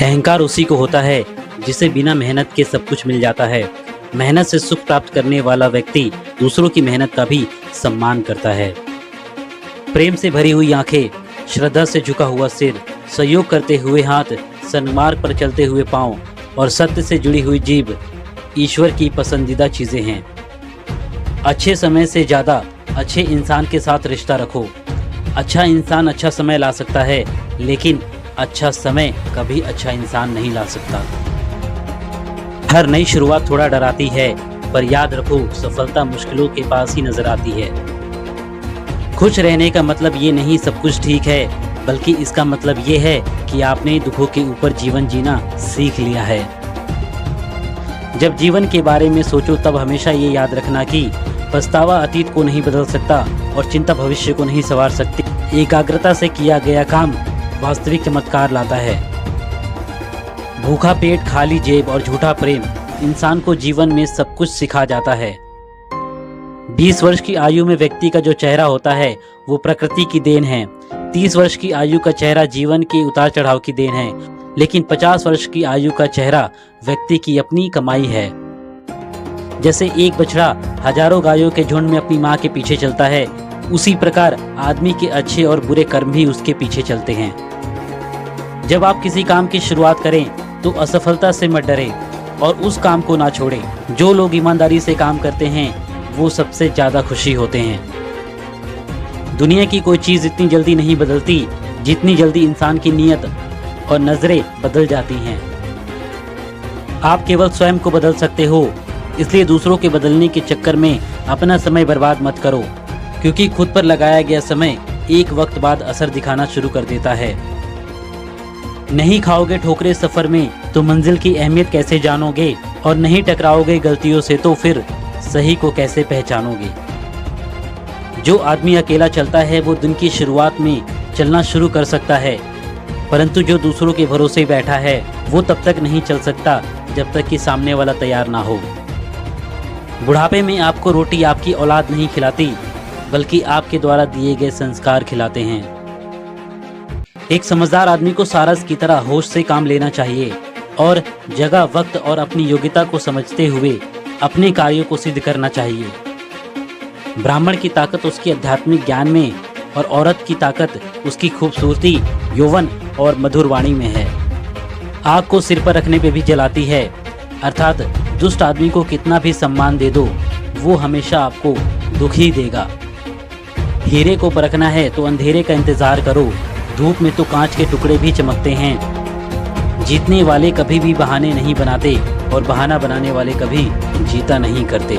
अहंकार उसी को होता है जिसे बिना मेहनत के सब कुछ मिल जाता है। मेहनत से सुख प्राप्त करने वाला व्यक्ति दूसरों की मेहनत का भी सम्मान करता है। प्रेम से भरी हुई आंखें, श्रद्धा से झुका हुआ सिर, सहयोग करते हुए हाथ, सन्मार्ग पर चलते हुए पांव और सत्य से जुड़ी हुई जीभ ईश्वर की पसंदीदा चीजें हैं। अच्छे समय से ज्यादा अच्छे इंसान के साथ रिश्ता रखो। अच्छा इंसान अच्छा समय ला सकता है, लेकिन अच्छा समय कभी अच्छा इंसान नहीं ला सकता। हर नई शुरुआत थोड़ा डराती है, पर याद रखो सफलता मुश्किलों के पास ही नजर आती है। खुश रहने का मतलब ये नहीं सब कुछ ठीक है, बल्कि इसका मतलब ये है कि आपने दुखों के ऊपर जीवन जीना सीख लिया है। जब जीवन के बारे में सोचो तब हमेशा ये याद रखना कि पछतावा अतीत को नहीं बदल सकता और चिंता भविष्य को नहीं संवार सकती। एकाग्रता से किया गया काम वास्तविक चमत्कार लाता है। भूखा पेट, खाली जेब और झूठा प्रेम इंसान को जीवन में सब कुछ सिखा जाता है। 20 वर्ष की आयु में व्यक्ति का जो चेहरा होता है वो प्रकृति की देन है। 30 वर्ष की आयु का चेहरा जीवन के उतार चढ़ाव की देन है, लेकिन 50 वर्ष की आयु का चेहरा व्यक्ति की अपनी कमाई है। जैसे एक बछड़ा हजारों गायों के झुंड में अपनी माँ के पीछे चलता है, उसी प्रकार आदमी के अच्छे और बुरे कर्म भी उसके पीछे चलते हैं। जब आप किसी काम की शुरुआत करें तो असफलता से मत डरें और उस काम को ना छोड़ें। जो लोग ईमानदारी से काम करते हैं वो सबसे ज्यादा खुशी होते हैं। दुनिया की कोई चीज इतनी जल्दी नहीं बदलती जितनी जल्दी इंसान की नीयत और नजरें बदल जाती हैं। आप केवल स्वयं को बदल सकते हो, इसलिए दूसरों के बदलने के चक्कर में अपना समय बर्बाद मत करो, क्योंकि खुद पर लगाया गया समय एक वक्त बाद असर दिखाना शुरू कर देता है। नहीं खाओगे ठोकरे सफर में तो मंजिल की अहमियत कैसे जानोगे, और नहीं टकराओगे गलतियों से तो फिर सही को कैसे पहचानोगे। जो आदमी अकेला चलता है वो दिन की शुरुआत में चलना शुरू कर सकता है, परंतु जो दूसरों के भरोसे बैठा है वो तब तक नहीं चल सकता जब तक कि सामने वाला तैयार ना हो। बुढ़ापे में आपको रोटी आपकी औलाद नहीं खिलाती, बल्कि आपके द्वारा दिए गए संस्कार खिलाते हैं। एक समझदार आदमी को सारस की तरह होश से काम लेना चाहिए और जगह, वक्त और अपनी योग्यता को समझते हुए अपने कार्यों को सिद्ध करना चाहिए। ब्राह्मण की ताकत उसकी आध्यात्मिक ज्ञान में और औरत की ताकत उसकी खूबसूरती, यौवन और मधुर वाणी में है। आग को सिर पर रखने पे भी जलाती है, अर्थात दुष्ट आदमी को कितना भी सम्मान दे दो वो हमेशा आपको दुख ही देगा। हीरे को परखना है तो अंधेरे का इंतजार करो, धूप में तो कांच के टुकड़े भी चमकते हैं। जीतने वाले कभी भी बहाने नहीं बनाते और बहाना बनाने वाले कभी जीता नहीं करते।